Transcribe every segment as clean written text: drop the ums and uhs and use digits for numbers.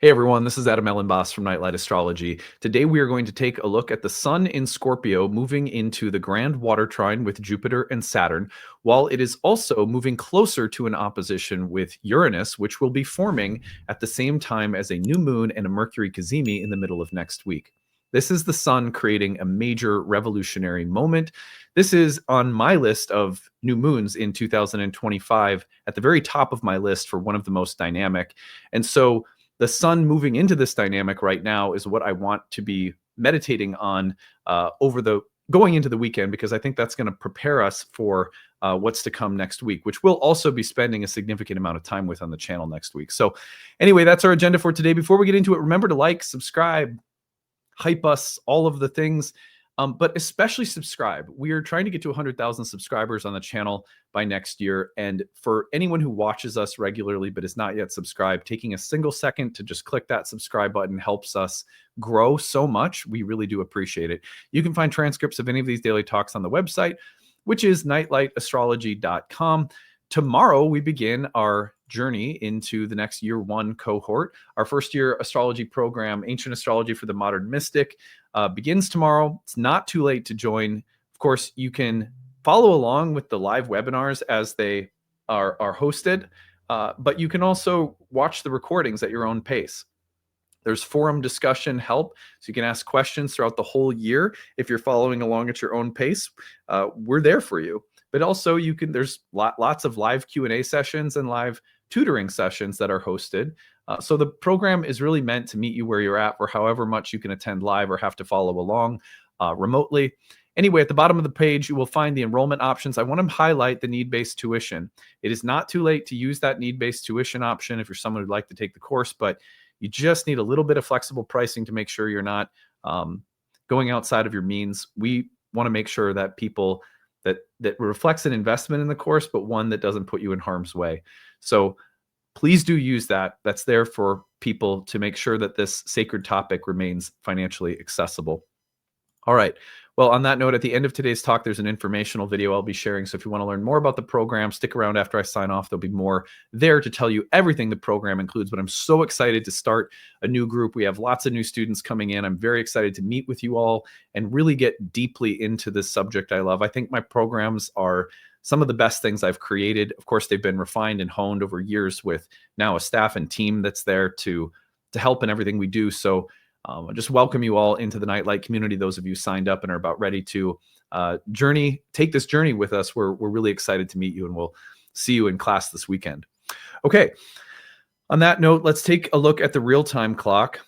Hey everyone, this is Elenbaas from Nightlight Astrology. Today we are going to take a look at the Sun in Scorpio moving into the Grand Water Trine with Jupiter and Saturn, while it is also moving closer to an opposition with Uranus, which will be forming at the same time as a new moon and a Mercury cazimi in the middle of next week. This is the Sun creating a major revolutionary moment. This is on my list of new moons in 2025, at the very top of my list for one of the most dynamic. And so the Sun moving into this dynamic right now is what I want to be meditating on going into the weekend, because I think that's going to prepare us for what's to come next week, which we'll also be spending a significant amount of time with on the channel next week. So anyway, that's our agenda for today. Before we get into it, remember to like, subscribe, hype us, all of the things. But especially subscribe. We are trying to get to 100,000 subscribers on the channel by next year. And for anyone who watches us regularly but is not yet subscribed, taking a single second to just click that subscribe button helps us grow so much. We really do appreciate it. You can find transcripts of any of these daily talks on the website, which is nightlightastrology.com. Tomorrow, we begin our journey into the next year one cohort. Our first year astrology program, Ancient Astrology for the Modern Mystic, begins tomorrow. It's not too late to join. Of course, you can follow along with the live webinars as they are hosted, but you can also watch the recordings at your own pace. There's forum discussion help, so you can ask questions throughout the whole year. If you're following along at your own pace, we're there for you. But also there's lots of live Q&A sessions and live tutoring sessions that are hosted. So the program is really meant to meet you where you're at, for however much you can attend live or have to follow along remotely. Anyway, at the bottom of the page, you will find the enrollment options. I want to highlight the need-based tuition. It is not too late to use that need-based tuition option if you're someone who'd like to take the course, but you just need a little bit of flexible pricing to make sure you're not going outside of your means. We want to make sure that people that reflects an investment in the course, but one that doesn't put you in harm's way. So please do use that. That's there for people to make sure that this sacred topic remains financially accessible. All right. Well, on that note, at the end of today's talk, there's an informational video I'll be sharing. So if you want to learn more about the program, stick around after I sign off. There'll be more there to tell you everything the program includes. But I'm so excited to start a new group. We have lots of new students coming in. I'm very excited to meet with you all and really get deeply into this subject I love. I think my programs are some of the best things I've created. Of course, they've been refined and honed over years with now a staff and team that's there to help in everything we do. So I just welcome you all into the Nightlight community. Those of you signed up and are about ready to take this journey with us. We're really excited to meet you, and we'll see you in class this weekend. Okay. On that note, let's take a look at the real-time clock.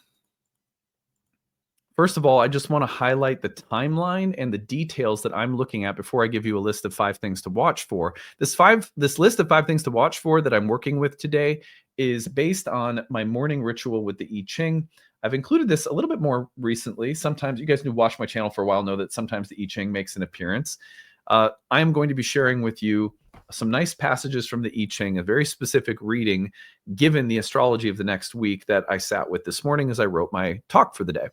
First of all, I just want to highlight the timeline and the details that I'm looking at before I give you a list of 5 things to watch for. This list of 5 things to watch for that I'm working with today is based on my morning ritual with the I Ching. I've included this a little bit more recently. Sometimes you guys who watch my channel for a while know that sometimes the I Ching makes an appearance. I am going to be sharing with you some nice passages from the I Ching, a very specific reading given the astrology of the next week that I sat with this morning as I wrote my talk for the day.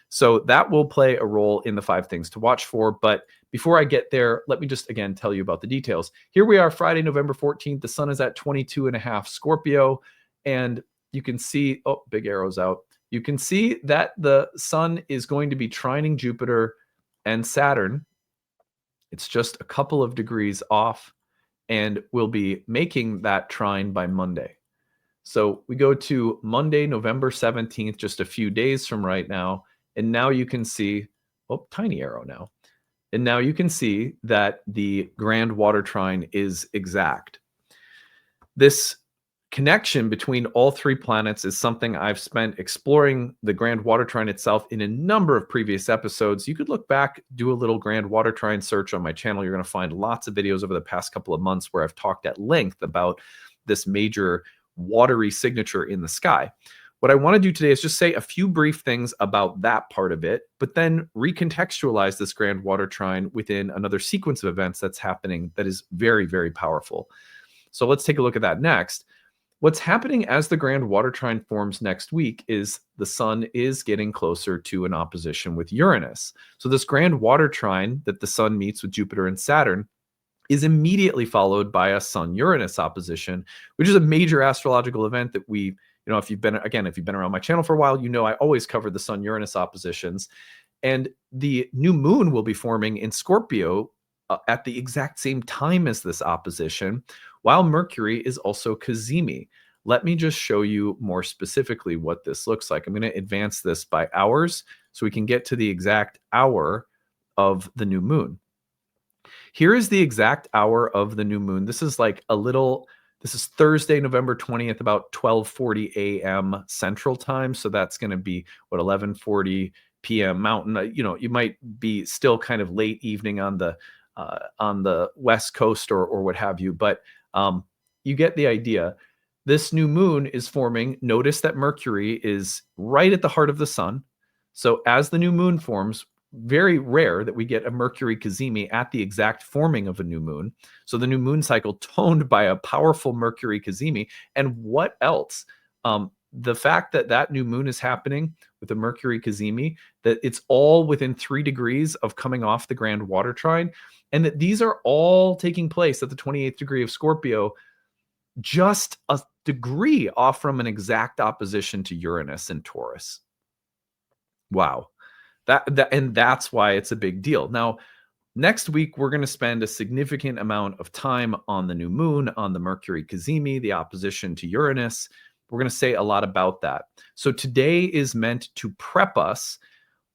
So that will play a role in the 5 things to watch for. But before I get there, let me just again tell you about the details. Here we are, Friday, November 14th. The sun is at 22.5 Scorpio. And you can see, oh, big arrows out. You can see that the sun is going to be trining Jupiter and Saturn. It's just a couple of degrees off, and we'll be making that trine by Monday. So we go to Monday, November 17th, just a few days from right now. And now you can see, oh, tiny arrow now. And now you can see that the Grand Water Trine is exact. This connection between all 3 planets is something I've spent exploring the Grand Water Trine itself in a number of previous episodes. You could look back, do a little Grand Water Trine search on my channel. You're going to find lots of videos over the past couple of months where I've talked at length about this major watery signature in the sky. What I want to do today is just say a few brief things about that part of it, but then recontextualize this Grand Water Trine within another sequence of events that's happening that is very, very powerful. So let's take a look at that next. What's happening as the Grand Water Trine forms next week is the sun is getting closer to an opposition with Uranus. So this Grand Water Trine that the sun meets with Jupiter and Saturn is immediately followed by a Sun-Uranus opposition, which is a major astrological event that we if you've been around my channel for a while, I always cover the Sun Uranus oppositions. And the new moon will be forming in Scorpio at the exact same time as this opposition, while Mercury is also cazimi. Let me just show you more specifically what this looks like. I'm going to advance this by hours so we can get to the exact hour of the new moon. Here is the exact hour of the new moon. This is Thursday, November 20th, about 12:40 a.m. Central Time. So that's going to be 11:40 p.m. Mountain. You might be still kind of late evening on the West Coast or what have you, but you get the idea. This new moon is forming. Notice that Mercury is right at the heart of the sun. So as the new moon forms, very rare that we get a Mercury cazimi at the exact forming of a new moon. So the new moon cycle toned by a powerful Mercury cazimi. And what else? The fact that new moon is happening with the Mercury cazimi, that it's all within 3 degrees of coming off the Grand Water Trine, and that these are all taking place at the 28th degree of Scorpio, just a degree off from an exact opposition to Uranus and Taurus. Wow. And that's why it's a big deal. Now, next week, we're going to spend a significant amount of time on the new moon, on the Mercury cazimi, the opposition to Uranus. We're going to say a lot about that. So today is meant to prep us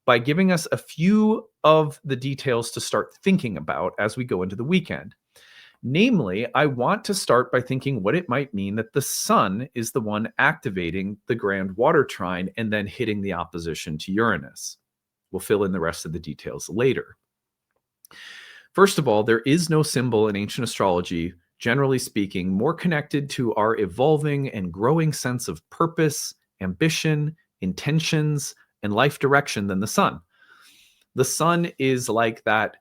by giving us a few of the details to start thinking about as we go into the weekend. Namely, I want to start by thinking what it might mean that the sun is the one activating the Grand Water Trine and then hitting the opposition to Uranus. We'll fill in the rest of the details later. First of all, there is no symbol in ancient astrology, generally speaking, more connected to our evolving and growing sense of purpose, ambition, intentions, and life direction than the sun. The sun is like that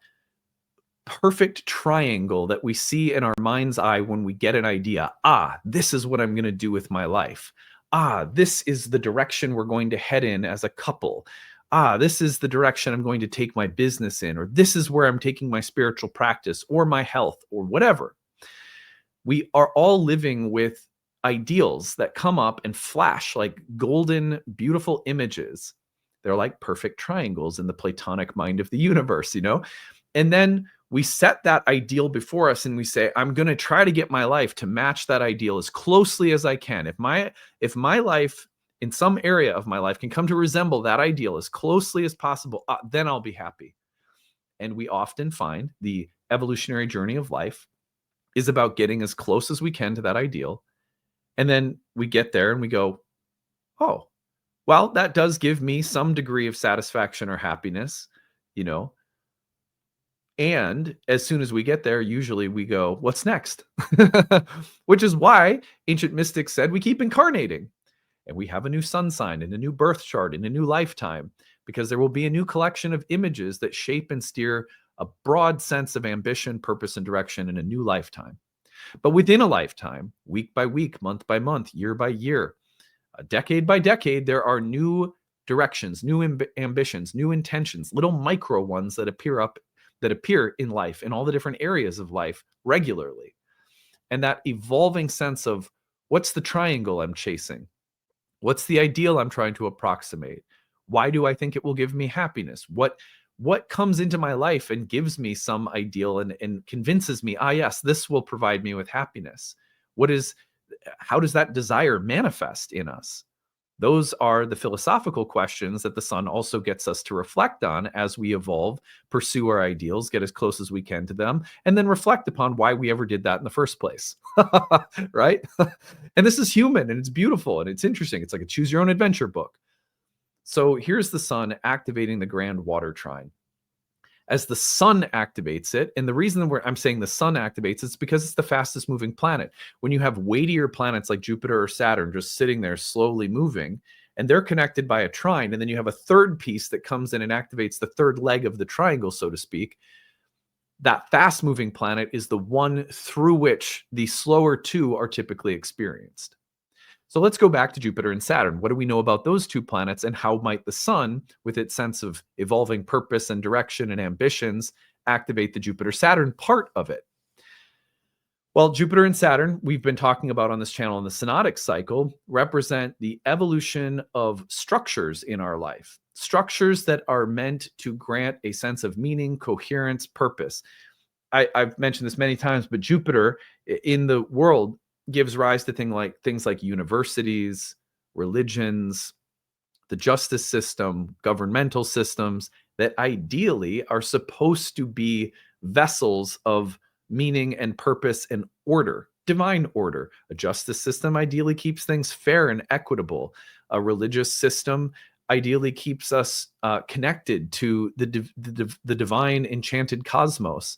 perfect triangle that we see in our mind's eye when we get an idea. This is what I'm going to do with my life. This is the direction we're going to head in as a couple. This is the direction I'm going to take my business in, or this is where I'm taking my spiritual practice or my health or whatever. We are all living with ideals that come up and flash like golden, beautiful images. They're like perfect triangles in the Platonic mind of the universe, And then we set that ideal before us and we say, I'm going to try to get my life to match that ideal as closely as I can. If my life in some area of my life can come to resemble that ideal as closely as possible, then I'll be happy. And we often find the evolutionary journey of life is about getting as close as we can to that ideal. And then we get there and we go, oh, well, that does give me some degree of satisfaction or happiness, And as soon as we get there, usually we go, what's next? Which is why ancient mystics said we keep incarnating. And we have a new sun sign and a new birth chart in a new lifetime, because there will be a new collection of images that shape and steer a broad sense of ambition, purpose, and direction in a new lifetime. But within a lifetime, week by week, month by month, year by year, decade by decade, there are new directions, new ambitions, new intentions, little micro ones that appear in life, in all the different areas of life regularly. And that evolving sense of what's the triangle I'm chasing? What's the ideal I'm trying to approximate? Why do I think it will give me happiness? What comes into my life and gives me some ideal and convinces me, yes, this will provide me with happiness? How does that desire manifest in us? Those are the philosophical questions that the sun also gets us to reflect on as we evolve, pursue our ideals, get as close as we can to them, and then reflect upon why we ever did that in the first place. Right? And this is human, and it's beautiful, and it's interesting. It's like a choose your own adventure book. So here's the sun activating the Grand Water Trine. As the sun activates it, and the reason I'm saying the sun activates it's because it's the fastest moving planet. When you have weightier planets like Jupiter or Saturn just sitting there slowly moving, and they're connected by a trine, and then you have a third piece that comes in and activates the third leg of the triangle, so to speak, that fast moving planet is the one through which the slower two are typically experienced. So let's go back to Jupiter and Saturn. What do we know about those two planets, and how might the sun, with its sense of evolving purpose and direction and ambitions, activate the Jupiter-Saturn part of it? Well, Jupiter and Saturn, we've been talking about on this channel in the synodic cycle, represent the evolution of structures in our life, structures that are meant to grant a sense of meaning, coherence, purpose. I've mentioned this many times, but Jupiter in the world gives rise to things like universities, religions, the justice system, governmental systems that ideally are supposed to be vessels of meaning and purpose and order, divine order. A justice system ideally keeps things fair and equitable. A religious system ideally keeps us connected to the divine enchanted cosmos.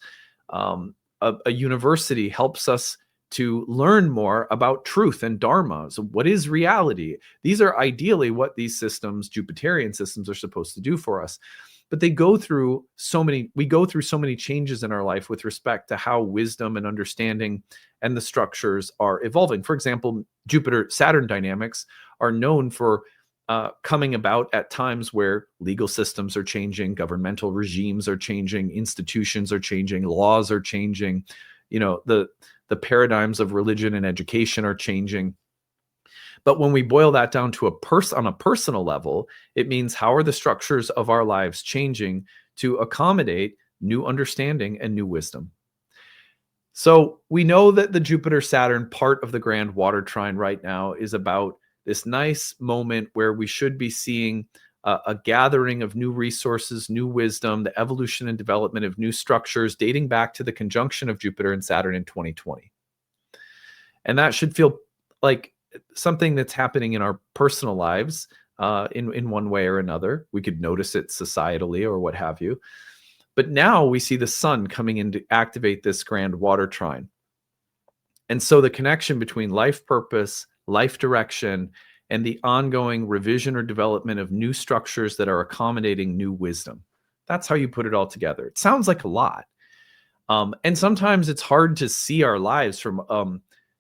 A university helps us to learn more about truth and dharma. So what is reality? These are ideally what these systems, Jupiterian systems, are supposed to do for us. But we go through so many changes in our life with respect to how wisdom and understanding and the structures are evolving. For example, Jupiter-Saturn dynamics are known for coming about at times where legal systems are changing, governmental regimes are changing, institutions are changing, laws are changing, the paradigms of religion and education are changing. But when we boil that down to on a personal level, it means how are the structures of our lives changing to accommodate new understanding and new wisdom. So we know that the Jupiter-Saturn part of the Grand Water Trine right now is about this nice moment where we should be seeing a gathering of new resources, new wisdom, the evolution and development of new structures dating back to the conjunction of Jupiter and Saturn in 2020. And that should feel like something that's happening in our personal lives in one way or another. We could notice it societally or what have you. But now we see the sun coming in to activate this Grand Water Trine. And so the connection between life purpose, life direction, and the ongoing revision or development of new structures that are accommodating new wisdom. That's how you put it all together. It sounds like a lot. And sometimes it's hard to see our lives from,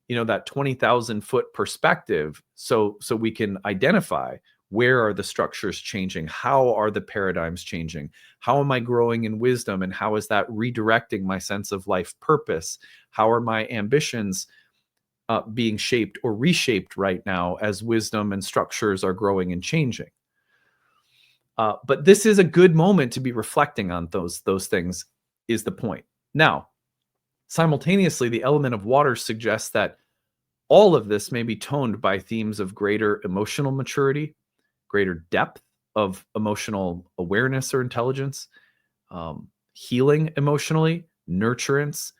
that 20,000 foot perspective. So we can identify where are the structures changing? How are the paradigms changing? How am I growing in wisdom? And how is that redirecting my sense of life purpose? How are my ambitions being shaped or reshaped right now as wisdom and structures are growing and changing? But this is a good moment to be reflecting on those things, is the point. Now, simultaneously, the element of water suggests that all of this may be toned by themes of greater emotional maturity, greater depth of emotional awareness or intelligence, healing emotionally, nurturance,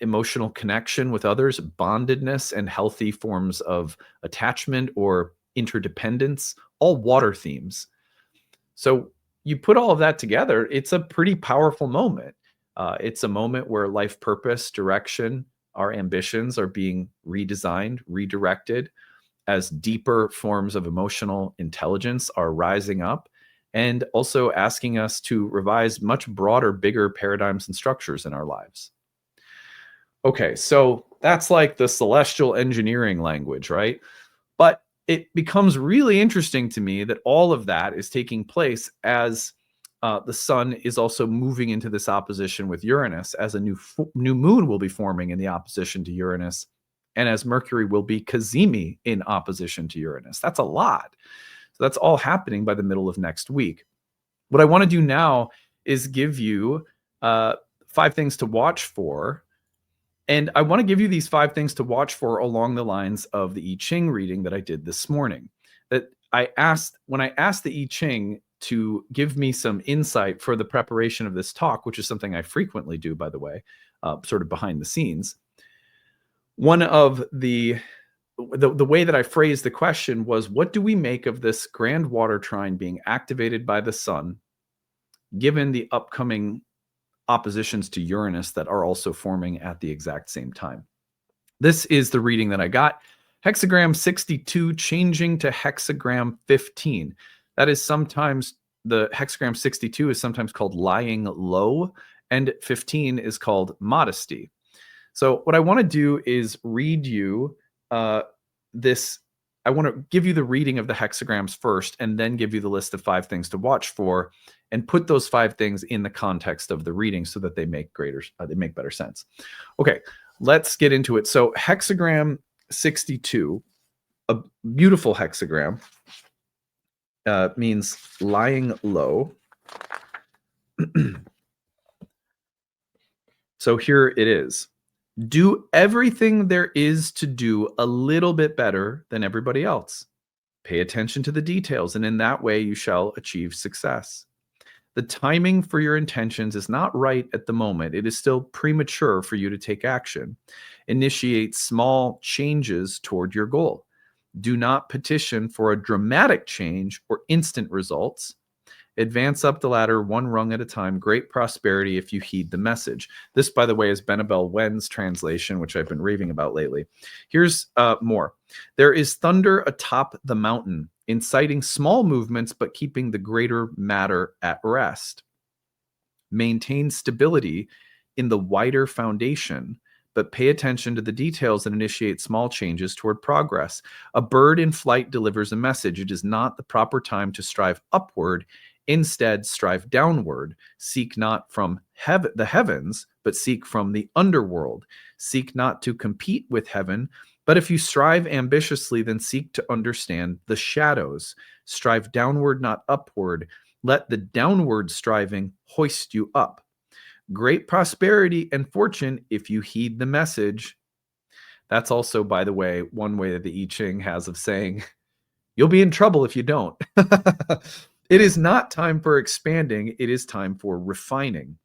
emotional connection with others, bondedness, and healthy forms of attachment or interdependence, all water themes. So you put all of that together, it's a pretty powerful moment. It's a moment where life purpose, direction, our ambitions are being redesigned, redirected as deeper forms of emotional intelligence are rising up, and also asking us to revise much broader, bigger paradigms and structures in our lives. Okay, so that's like the celestial engineering language, right? But it becomes really interesting to me that all of that is taking place as the sun is also moving into this opposition with Uranus, as a new moon will be forming in the opposition to Uranus, and as Mercury will be cazimi in opposition to Uranus. That's a lot. So that's all happening by the middle of next week. What I want to do now is give you 5 things to watch for. And I want to give you these 5 things to watch for along the lines of the I Ching reading that I did this morning. That when I asked the I Ching to give me some insight for the preparation of this talk, which is something I frequently do, by the way, sort of behind the scenes. One of the way that I phrased the question was, what do we make of this Grand Water Trine being activated by the sun, given the upcoming oppositions to Uranus that are also forming at the exact same time? This is the reading that I got. Hexagram 62 changing to hexagram 15. That is sometimes, the hexagram 62 is sometimes called lying low, and 15 is called modesty. So what I want to do is read you this. I want to give you the reading of the hexagrams first, and then give you the list of 5 things to watch for, and put those 5 things in the context of the reading so that they make better sense. Okay, let's get into it. So hexagram 62, a beautiful hexagram, means lying low. So here it is. Do everything there is to do a little bit better than everybody else. Pay attention to the details, and in that way you shall achieve success. The timing for your intentions is not right at the moment. It is still premature for you to take action. Initiate small changes toward your goal. Do not petition for a dramatic change or instant results. Advance up the ladder one rung at a time. Great prosperity if you heed the message. This, by the way, is Benabel Wen's translation, which I've been raving about lately. Here's more. There is thunder atop the mountain, inciting small movements but keeping the greater matter at rest. Maintain stability in the wider foundation, but pay attention to the details and initiate small changes toward progress. A bird in flight delivers a message. It is not the proper time to strive upward. Instead, strive downward. Seek not from the heavens, but seek from the underworld. Seek not to compete with heaven, but if you strive ambitiously, then seek to understand the shadows. Strive downward, not upward. Let the downward striving hoist you up. Great prosperity and fortune if you heed the message. That's also, by the way, one way that the I Ching has of saying, you'll be in trouble if you don't. It is not time for expanding. It is time for refining.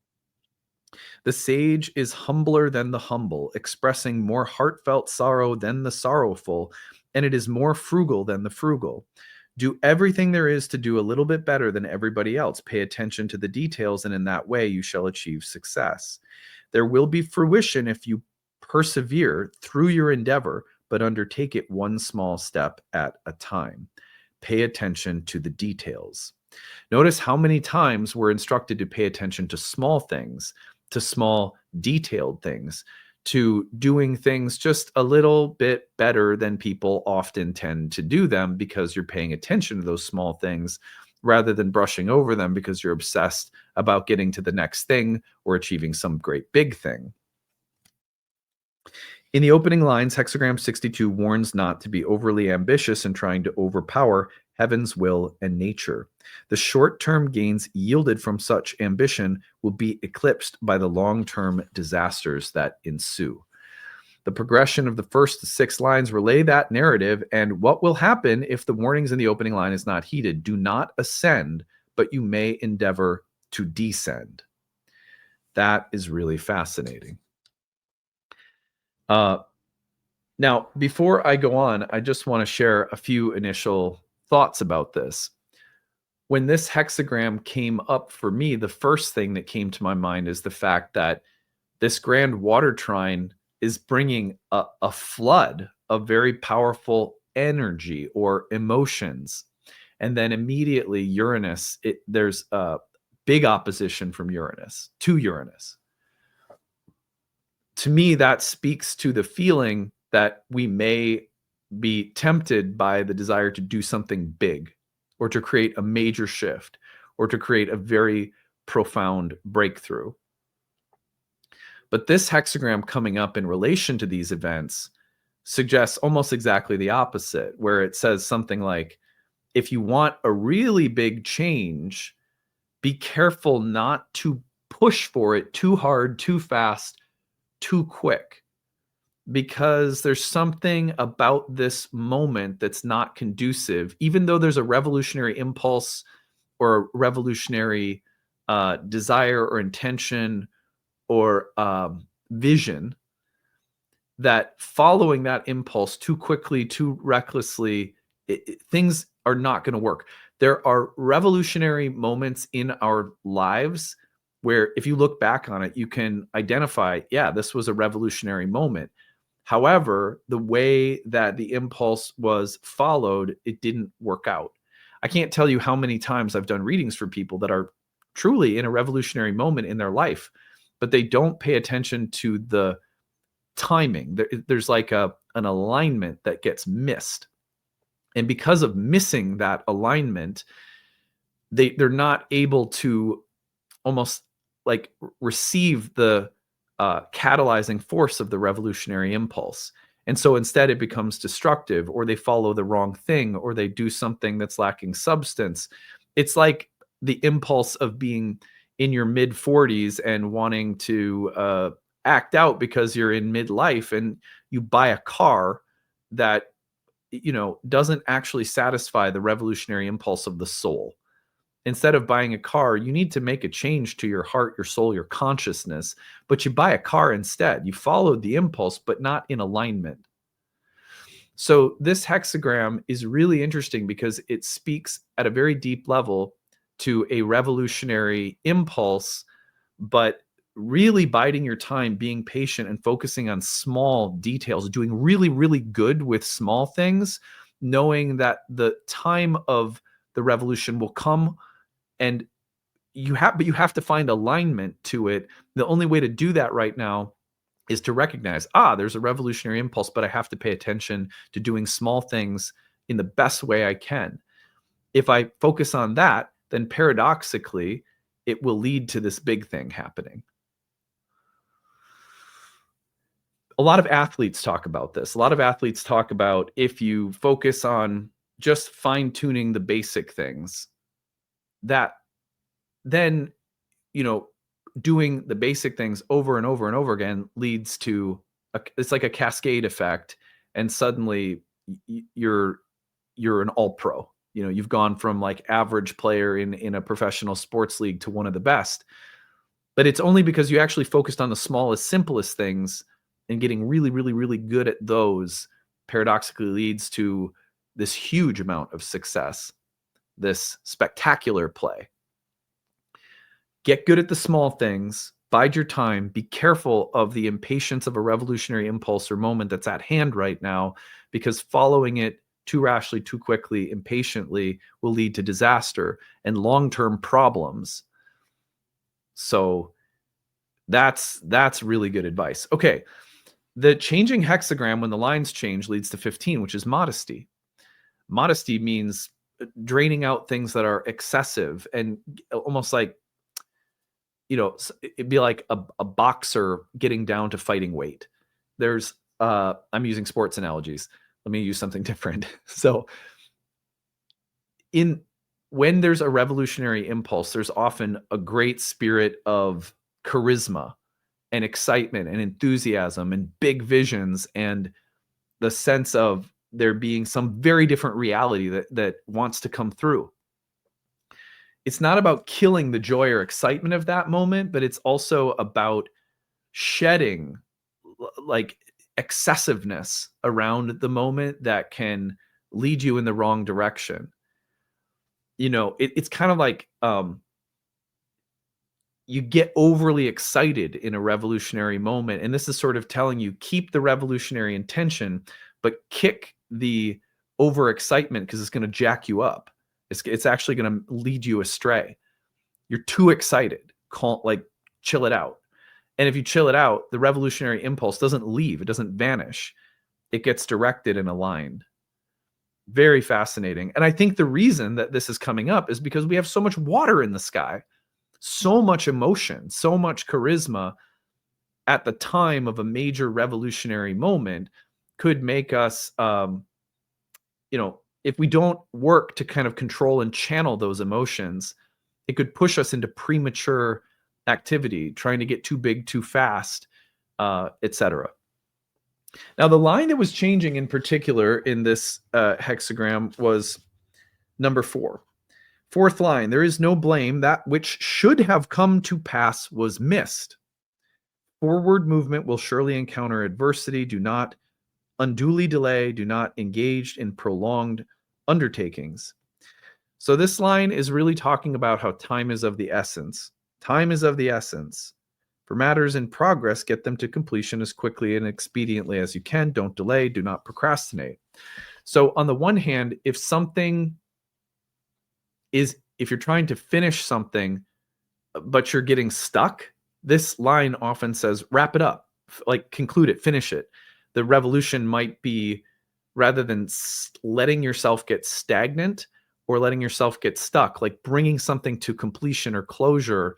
The sage is humbler than the humble, expressing more heartfelt sorrow than the sorrowful, and it is more frugal than the frugal. Do everything there is to do a little bit better than everybody else. Pay attention to the details, and in that way you shall achieve success. There will be fruition if you persevere through your endeavor, but undertake it one small step at a time. Pay attention to the details. Notice how many times we're instructed to pay attention to small things, to small detailed things, to doing things just a little bit better than people often tend to do them because you're paying attention to those small things rather than brushing over them because you're obsessed about getting to the next thing or achieving some great big thing. In the opening lines, hexagram 62 warns not to be overly ambitious in trying to overpower heaven's will and nature. The short-term gains yielded from such ambition will be eclipsed by the long-term disasters that ensue. The progression of the first 6 lines relay that narrative and what will happen if the warnings in the opening line is not heeded. Do not ascend, but you may endeavor to descend. That is really fascinating. Now, before I go on, I just want to share a few initial thoughts about this. When this hexagram came up for me, the first thing that came to my mind is the fact that this Grand Water Trine is bringing a flood of very powerful energy or emotions. And then immediately Uranus, there's a big opposition from Uranus to Uranus. To me, that speaks to the feeling that we may be tempted by the desire to do something big or to create a major shift or to create a very profound breakthrough. But this hexagram coming up in relation to these events suggests almost exactly the opposite, where it says something like, if you want a really big change, be careful not to push for it too hard, too fast, too quick, because there's something about this moment that's not conducive, even though there's a revolutionary impulse or a revolutionary desire or intention or vision, that following that impulse too quickly, too recklessly, things are not going to work. There are revolutionary moments in our lives where if you look back on it, you can identify, yeah, this was a revolutionary moment. However, the way that the impulse was followed, it didn't work out. I can't tell you how many times I've done readings for people that are truly in a revolutionary moment in their life, but they don't pay attention to the timing. There's like an alignment that gets missed. And because of missing that alignment, they're not able to almost like receive the catalyzing force of the revolutionary impulse. And so instead it becomes destructive, or they follow the wrong thing, or they do something that's lacking substance. It's like the impulse of being in your mid 40s and wanting to act out because you're in midlife, and you buy a car that doesn't actually satisfy the revolutionary impulse of the soul. Instead of buying a car, you need to make a change to your heart, your soul, your consciousness, but you buy a car instead. You followed the impulse, but not in alignment. So this hexagram is really interesting because it speaks at a very deep level to a revolutionary impulse, but really biding your time, being patient, and focusing on small details, doing really, really good with small things, knowing that the time of the revolution will come, and you have to find alignment to it. The only way to do that right now is to recognize, there's a revolutionary impulse, but I have to pay attention to doing small things in the best way I can. If I focus on that, then paradoxically, it will lead to this big thing happening. A lot of athletes talk about this. A lot of athletes talk about, if you focus on just fine-tuning the basic things, that then, doing the basic things over and over and over again leads to it's like a cascade effect, and suddenly you're an all pro. You've gone from like average player in a professional sports league to one of the best. But it's only because you actually focused on the smallest, simplest things, and getting really, really, really good at those paradoxically leads to this huge amount of success, this spectacular play. Get good at the small things, bide your time, be careful of the impatience of a revolutionary impulse or moment that's at hand right now, because following it too rashly, too quickly, impatiently will lead to disaster and long-term problems. So that's really good advice. Okay. The changing hexagram, when the lines change, leads to 15, which is modesty. Modesty means draining out things that are excessive, and almost like, it'd be like a boxer getting down to fighting weight. There's, I'm using sports analogies. Let me use something different. So when there's a revolutionary impulse, there's often a great spirit of charisma and excitement and enthusiasm and big visions, and the sense of there being some very different reality that wants to come through. It's not about killing the joy or excitement of that moment, but it's also about shedding like excessiveness around the moment that can lead you in the wrong direction. It's kind of like, you get overly excited in a revolutionary moment. And this is sort of telling you, keep the revolutionary intention, but kick the overexcitement, because it's going to jack you up. It's actually going to lead you astray. You're too excited. Chill it out. And if you chill it out, the revolutionary impulse doesn't leave. It doesn't vanish. It gets directed and aligned. Very fascinating. And I think the reason that this is coming up is because we have so much water in the sky, so much emotion, so much charisma at the time of a major revolutionary moment could make us, if we don't work to kind of control and channel those emotions, it could push us into premature activity, trying to get too big too fast, etc. Now, the line that was changing in particular in this hexagram was number 4. Fourth line, there is no blame. That which should have come to pass was missed. Forward movement will surely encounter adversity. Do not unduly delay. Do not engage in prolonged undertakings. So this line is really talking about how time is of the essence. Time is of the essence. For matters in progress, get them to completion as quickly and expediently as you can. Don't delay. Do not procrastinate. So on the one hand, if you're trying to finish something, but you're getting stuck, this line often says, wrap it up, like conclude it, finish it. The revolution might be, rather than letting yourself get stagnant or letting yourself get stuck, like bringing something to completion or closure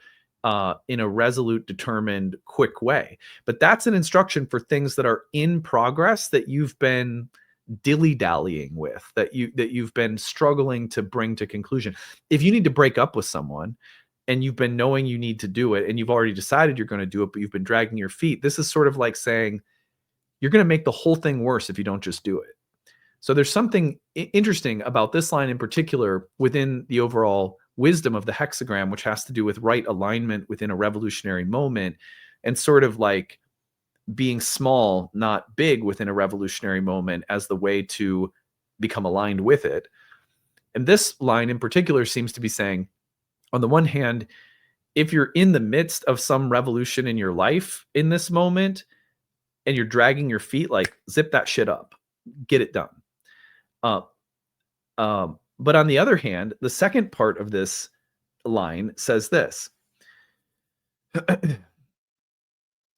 in a resolute, determined, quick way. But that's an instruction for things that are in progress that you've been dilly-dallying with, that you've been struggling to bring to conclusion. If you need to break up with someone and you've been knowing you need to do it and you've already decided you're going to do it, but you've been dragging your feet, this is sort of like saying you're going to make the whole thing worse if you don't just do it. So there's something interesting about this line in particular within the overall wisdom of the hexagram, which has to do with right alignment within a revolutionary moment and sort of like being small, not big within a revolutionary moment as the way to become aligned with it. And this line in particular seems to be saying, on the one hand, if you're in the midst of some revolution in your life in this moment and you're dragging your feet, like zip that shit up, get it done. But on the other hand, the second part of this line says this.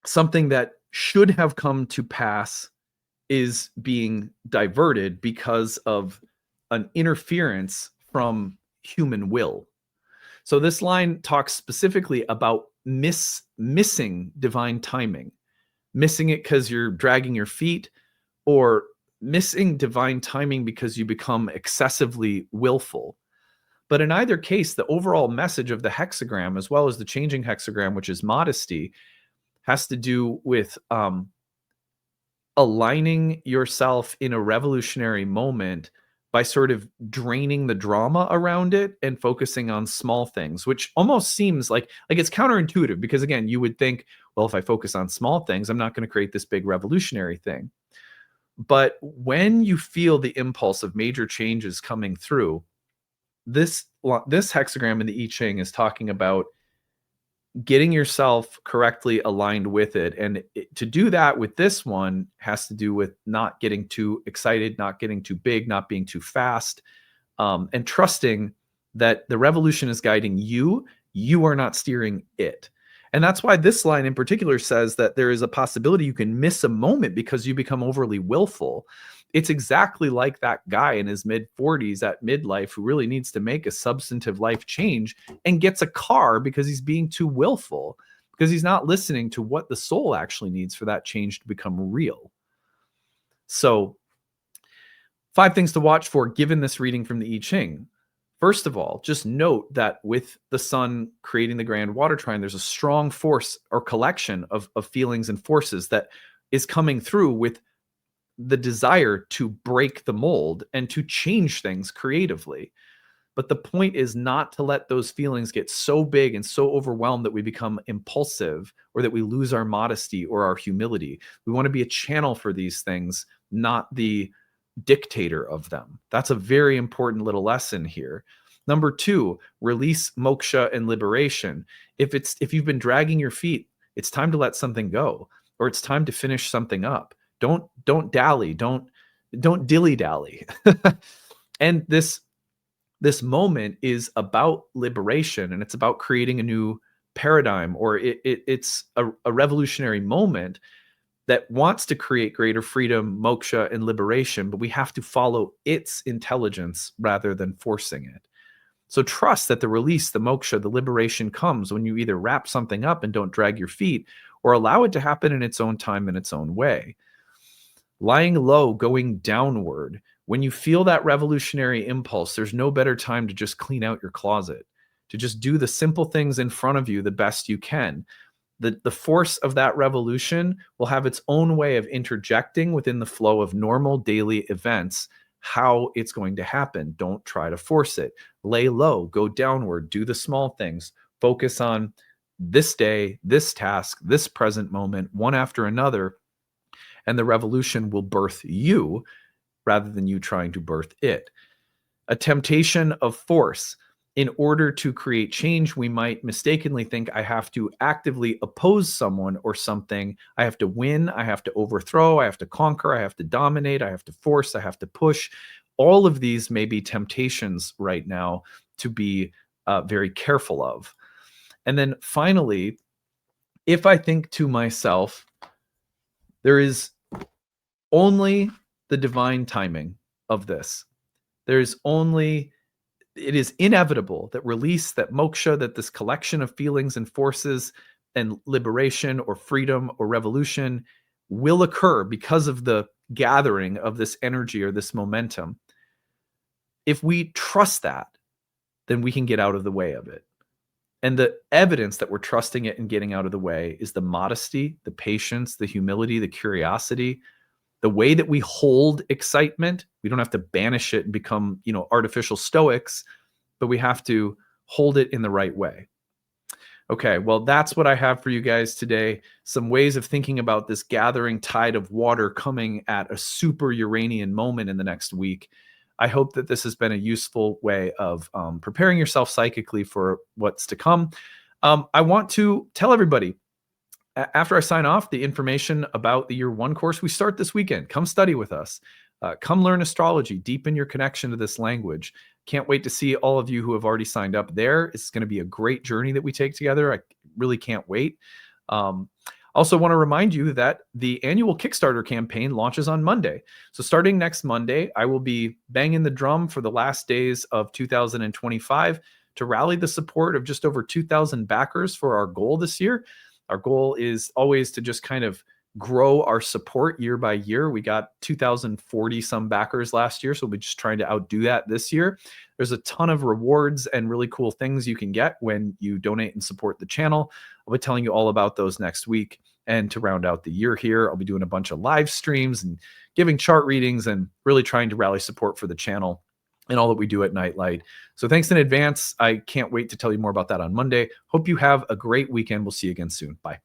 Something that should have come to pass is being diverted because of an interference from human will. So this line talks specifically about missing divine timing, missing it because you're dragging your feet, or missing divine timing because you become excessively willful. But in either case, the overall message of the hexagram, as well as the changing hexagram, which is modesty, has to do with aligning yourself in a revolutionary moment by sort of draining the drama around it and focusing on small things, which almost seems like it's counterintuitive, because again, you would think, well, if I focus on small things, I'm not going to create this big revolutionary thing. But when you feel the impulse of major changes coming through, this hexagram in the I Ching is talking about getting yourself correctly aligned with it. And to do that with this one has to do with not getting too excited, not getting too big, not being too fast, and trusting that the revolution is guiding you. You are not steering it. And that's why this line in particular says that there is a possibility you can miss a moment because you become overly willful. It's exactly like that guy in his mid-40s at midlife who really needs to make a substantive life change and gets a car because he's being too willful, because he's not listening to what the soul actually needs for that change to become real. So 5 things to watch for given this reading from the I Ching. First of all, just note that with the sun creating the Grand Water Trine, there's a strong force or collection of feelings and forces that is coming through with the desire to break the mold and to change things creatively. But the point is not to let those feelings get so big and so overwhelmed that we become impulsive or that we lose our modesty or our humility. We want to be a channel for these things, not the dictator of them. That's a very important little lesson here. Number 2, release moksha and liberation. If you've been dragging your feet, it's time to let something go, or it's time to finish something up. Don't dally, don't dilly-dally. And this moment is about liberation, and it's about creating a new paradigm, or it's a revolutionary moment that wants to create greater freedom, moksha, and liberation, but we have to follow its intelligence rather than forcing it. So trust that the release, the moksha, the liberation comes when you either wrap something up and don't drag your feet, or allow it to happen in its own time, in its own way. Lying low, going downward. When you feel that revolutionary impulse, there's no better time to just clean out your closet, to just do the simple things in front of you the best you can. The force of that revolution will have its own way of interjecting within the flow of normal daily events, how it's going to happen. Don't try to force it. Lay low, go downward, do the small things, focus on this day, this task, this present moment, one after another, and the revolution will birth you rather than you trying to birth it. A temptation of force. In order to create change, we might mistakenly think I have to actively oppose someone or something. I have to win, I have to overthrow, I have to conquer, I have to dominate, I have to force, I have to push. All of these may be temptations right now to be very careful of. And then finally, if I think to myself, there is only the divine timing of this. There's only it is inevitable that release, that moksha, that this collection of feelings and forces and liberation or freedom or revolution will occur because of the gathering of this energy or this momentum. If we trust that, then we can get out of the way of it. And the evidence that we're trusting it and getting out of the way is the modesty, the patience, the humility, the curiosity, the way that we hold excitement. We don't have to banish it and become, artificial stoics, but we have to hold it in the right way. Okay, well, that's what I have for you guys today. Some ways of thinking about this gathering tide of water coming at a super Uranian moment in the next week. I hope that this has been a useful way of preparing yourself psychically for what's to come. I want to tell everybody, after I sign off, the information about the Year 1 course we start this weekend. Come study with us. Come learn astrology, deepen your connection to this language. Can't wait to see all of you who have already signed up there. It's going to be a great journey that we take together. I really can't wait. Also want to remind you that the annual Kickstarter campaign launches on Monday. So starting next Monday, I will be banging the drum for the last days of 2025 to rally the support of just over 2,000 backers for our goal this year. Our goal is always to just kind of grow our support year by year. We got 2,040 some backers last year, so we'll be just trying to outdo that this year. There's a ton of rewards and really cool things you can get when you donate and support the channel. I'll be telling you all about those next week. And to round out the year here, I'll be doing a bunch of live streams and giving chart readings and really trying to rally support for the channel and all that we do at Nightlight. So thanks in advance. I can't wait to tell you more about that on Monday. Hope you have a great weekend. We'll see you again soon. Bye.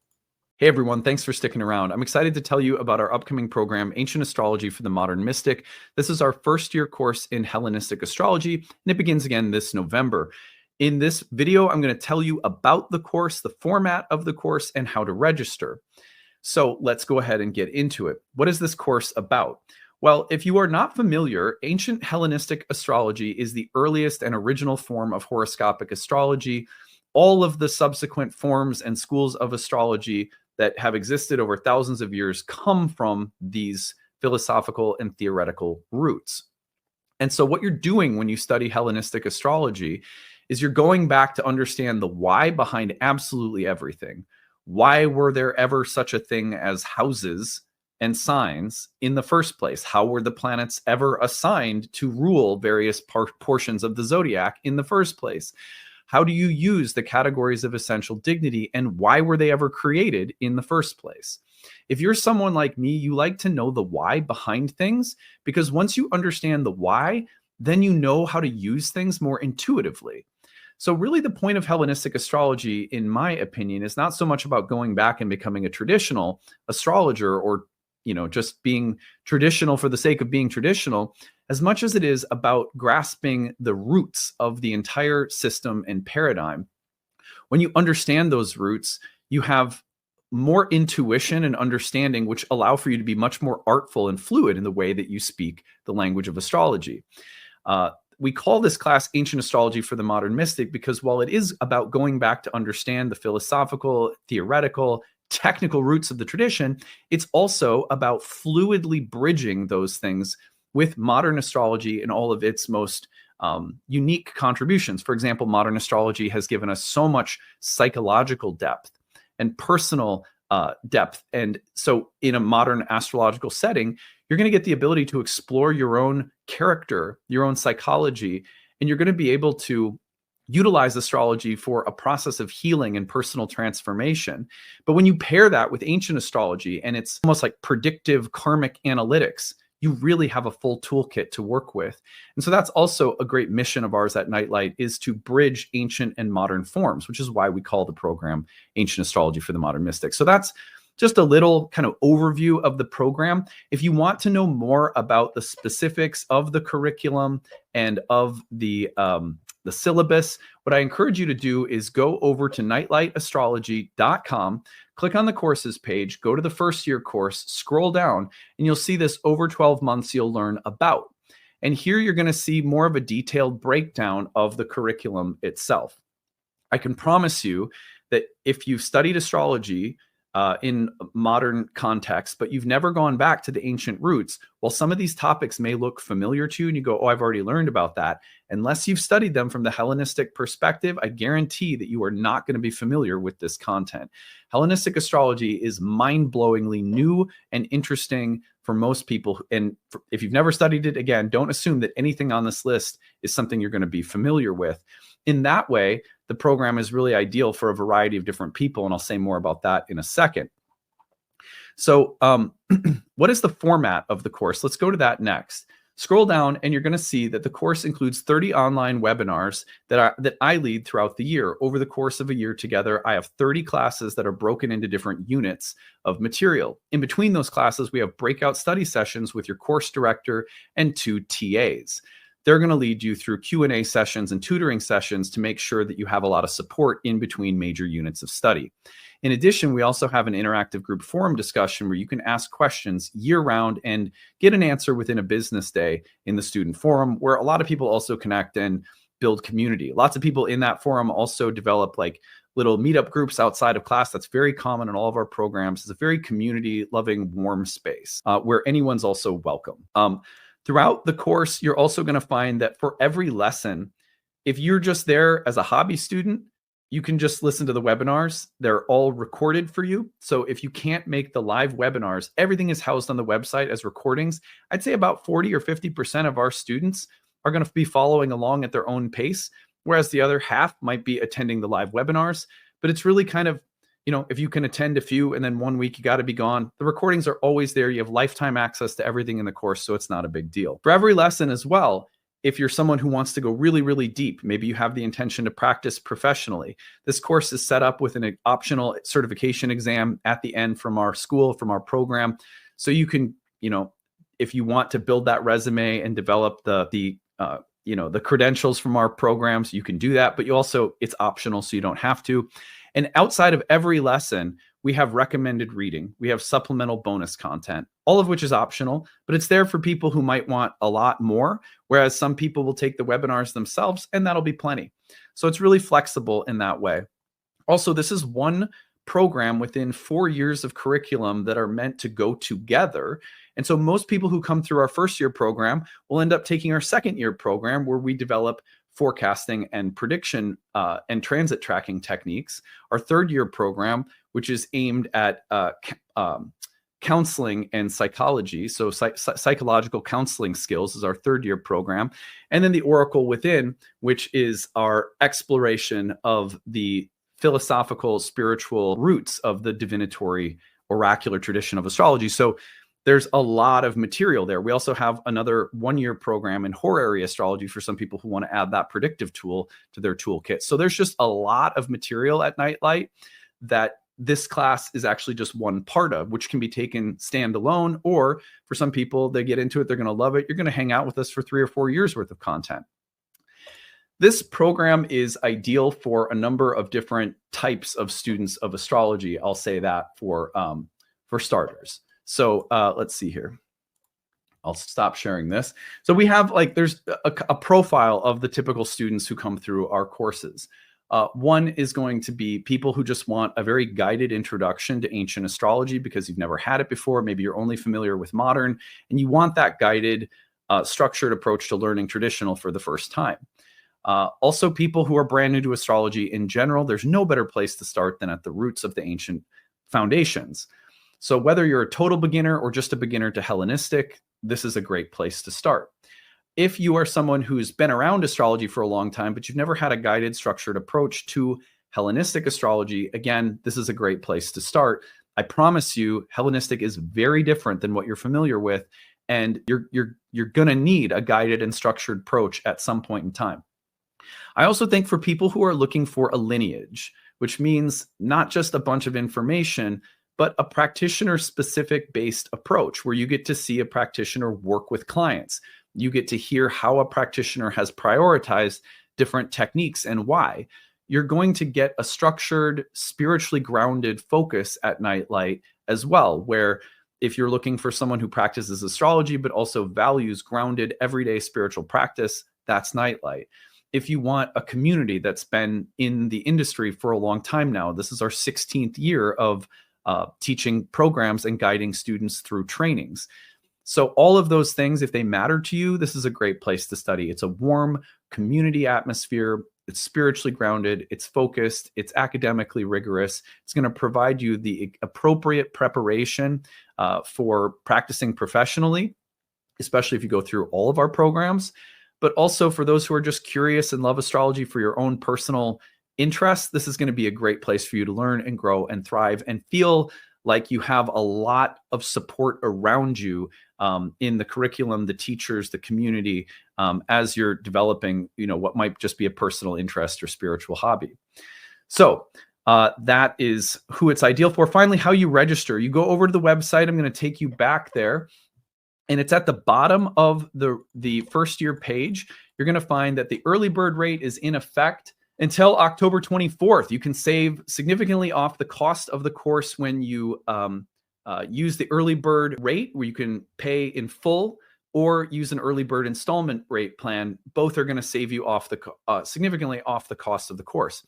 Hey everyone, thanks for sticking around. I'm excited to tell you about our upcoming program, Ancient Astrology for the Modern Mystic. This is our first year course in Hellenistic astrology, and it begins again this November. In this video, I'm going to tell you about the course, the format of the course, and how to register. So let's go ahead and get into it. What is this course about? Well, if you are not familiar, ancient Hellenistic astrology is the earliest and original form of horoscopic astrology. All of the subsequent forms and schools of astrology that have existed over thousands of years come from these philosophical and theoretical roots. And so what you're doing when you study Hellenistic astrology is you're going back to understand the why behind absolutely everything. Why were there ever such a thing as houses and signs in the first place? How were the planets ever assigned to rule various portions of the zodiac in the first place? How do you use the categories of essential dignity, and why were they ever created in the first place? If you're someone like me, you like to know the why behind things, because once you understand the why, then you know how to use things more intuitively. So really the point of Hellenistic astrology, in my opinion, is not so much about going back and becoming a traditional astrologer or just being traditional for the sake of being traditional, as much as it is about grasping the roots of the entire system and paradigm. When you understand those roots, you have more intuition and understanding, which allow for you to be much more artful and fluid in the way that you speak the language of astrology. We call this class Ancient Astrology for the Modern Mystic because while it is about going back to understand the philosophical, theoretical, technical roots of the tradition, it's also about fluidly bridging those things with modern astrology and all of its most unique contributions. For example, modern astrology has given us so much psychological depth and personal depth. And so in a modern astrological setting, you're going to get the ability to explore your own character, your own psychology, and you're going to be able to utilize astrology for a process of healing and personal transformation. But when you pair that with ancient astrology, and it's almost like predictive karmic analytics, you really have a full toolkit to work with. And so that's also a great mission of ours at Nightlight, is to bridge ancient and modern forms, which is why we call the program Ancient Astrology for the Modern Mystic. So that's just a little kind of overview of the program. If you want to know more about the specifics of the curriculum and of the syllabus, what I encourage you to do is go over to nightlightastrology.com, click on the courses page, go to the first year course, scroll down, and you'll see this over 12 months you'll learn about. And here you're going to see more of a detailed breakdown of the curriculum itself. I can promise you that if you've studied astrology in modern context, but you've never gone back to the ancient roots, while some of these topics may look familiar to you and you go, oh, I've already learned about that. Unless you've studied them from the Hellenistic perspective, I guarantee that you are not going to be familiar with this content. Hellenistic astrology is mind-blowingly new and interesting for most people. And if you've never studied it, again, don't assume that anything on this list is something you're going to be familiar with. In that way, the program is really ideal for a variety of different people, and I'll say more about that in a second. So what is the format of the course? Let's go to that next. Scroll down and you're going to see that the course includes 30 online webinars that I lead throughout the year. Over the course of a year together, I have 30 classes that are broken into different units of material. In between those classes, we have breakout study sessions with your course director and 2 TAs. They're going to lead you through Q&A sessions and tutoring sessions to make sure that you have a lot of support in between major units of study. In addition, we also have an interactive group forum discussion where you can ask questions year-round and get an answer within a business day in the student forum, where a lot of people also connect and build community. Lots of people in that forum also develop like little meetup groups outside of class. That's very common in all of our programs. It's a very community-loving, warm space where anyone's also welcome. Throughout the course, you're also going to find that for every lesson, if you're just there as a hobby student, you can just listen to the webinars. They're all recorded for you. So if you can't make the live webinars, everything is housed on the website as recordings. I'd say about 40 or 50% of our students are going to be following along at their own pace, whereas the other half might be attending the live webinars. But it's really kind of, you know, if you can attend a few and then 1 week you got to be gone, the recordings are always there. You have lifetime access to everything in the course, so it's not a big deal. For every lesson as well, if you're someone who wants to go really, really deep, maybe you have the intention to practice professionally, this course is set up with an optional certification exam at the end from our school, from our program. So you can, you know, if you want to build that resume and develop the credentials from our programs, you can do that, but you also, it's optional, so you don't have to. And outside of every lesson, we have recommended reading. We have supplemental bonus content, all of which is optional, but it's there for people who might want a lot more, whereas some people will take the webinars themselves, and that'll be plenty. So it's really flexible in that way. Also, this is one program within 4 years of curriculum that are meant to go together. And so most people who come through our first year program will end up taking our second year program, where we develop forecasting and prediction and transit tracking techniques. Our third year program, which is aimed at counseling and psychology. So psychological counseling skills is our third year program. And then the Oracle Within, which is our exploration of the philosophical, spiritual roots of the divinatory oracular tradition of astrology. So there's a lot of material there. We also have another 1 year program in horary astrology for some people who want to add that predictive tool to their toolkit. So there's just a lot of material at Nightlight that this class is actually just one part of, which can be taken standalone, or for some people, they get into it, they're going to love it. You're going to hang out with us for 3 or 4 years worth of content. This program is ideal for a number of different types of students of astrology. I'll say that for starters. So let's see here. I'll stop sharing this. So we have there's a profile of the typical students who come through our courses. One is going to be people who just want a very guided introduction to ancient astrology because you've never had it before. Maybe you're only familiar with modern, and you want that guided, structured approach to learning traditional for the first time. Also, people who are brand new to astrology in general, there's no better place to start than at the roots of the ancient foundations. So whether you're a total beginner or just a beginner to Hellenistic, this is a great place to start. If you are someone who's been around astrology for a long time, but you've never had a guided, structured approach to Hellenistic astrology, again, this is a great place to start. I promise you, Hellenistic is very different than what you're familiar with, and you're going to need a guided and structured approach at some point in time. I also think for people who are looking for a lineage, which means not just a bunch of information, but a practitioner-specific based approach where you get to see a practitioner work with clients. You get to hear how a practitioner has prioritized different techniques and why. You're going to get a structured, spiritually grounded focus at Nightlight as well, where if you're looking for someone who practices astrology but also values grounded, everyday spiritual practice, that's Nightlight. If you want a community that's been in the industry for a long time now, this is our 16th year of teaching programs and guiding students through trainings. So all of those things, if they matter to you, this is a great place to study. It's a warm community atmosphere. It's spiritually grounded. It's focused. It's academically rigorous. It's going to provide you the appropriate preparation for practicing professionally, especially if you go through all of our programs. But also for those who are just curious and love astrology for your own personal interests, this is going to be a great place for you to learn and grow and thrive and feel like you have a lot of support around you in the curriculum, the teachers, the community, as you're developing, what might just be a personal interest or spiritual hobby. So that is who it's ideal for. Finally, how you register. You go over to the website. I'm going to take you back there. And it's at the bottom of the first year page. You're going to find that the early bird rate is in effect until October 24th. You can save significantly off the cost of the course when you use the early bird rate, where you can pay in full, or use an early bird installment rate plan. Both are going to save you off significantly off the cost of the course.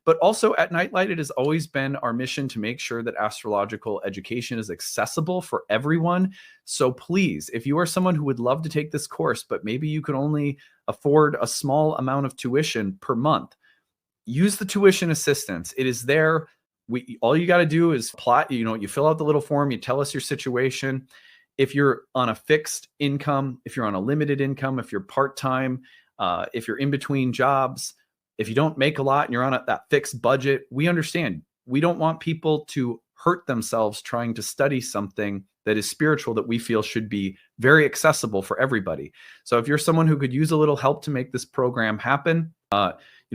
But also at Nightlight, it has always been our mission to make sure that astrological education is accessible for everyone. So please, if you are someone who would love to take this course, but maybe you can only afford a small amount of tuition per month, use the tuition assistance. It is there. All you got to do is apply. You fill out the little form. You tell us your situation. If you're on a fixed income, if you're on a limited income, if you're part-time, if you're in between jobs, if you don't make a lot and you're on that fixed budget, we understand. We don't want people to hurt themselves trying to study something that is spiritual that we feel should be very accessible for everybody. So if you're someone who could use a little help to make this program happen,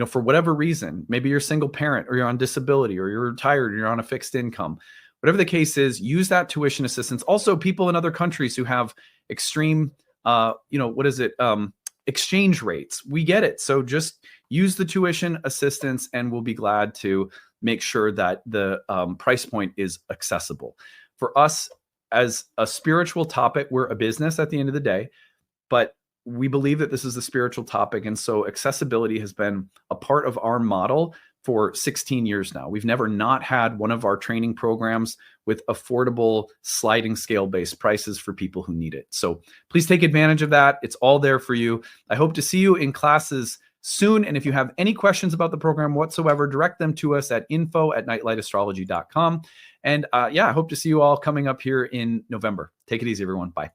for whatever reason, maybe you're a single parent or you're on disability or you're retired or you're on a fixed income, whatever the case is, use that tuition assistance. Also, people in other countries who have extreme, exchange rates. We get it. So just use the tuition assistance and we'll be glad to make sure that the price point is accessible. For us, as a spiritual topic, we're a business at the end of the day, but we believe that this is a spiritual topic. And so accessibility has been a part of our model for 16 years now. We've never not had one of our training programs with affordable sliding scale-based prices for people who need it. So please take advantage of that. It's all there for you. I hope to see you in classes soon. And if you have any questions about the program whatsoever, direct them to us at info@nightlightastrology.com. And I hope to see you all coming up here in November. Take it easy, everyone. Bye.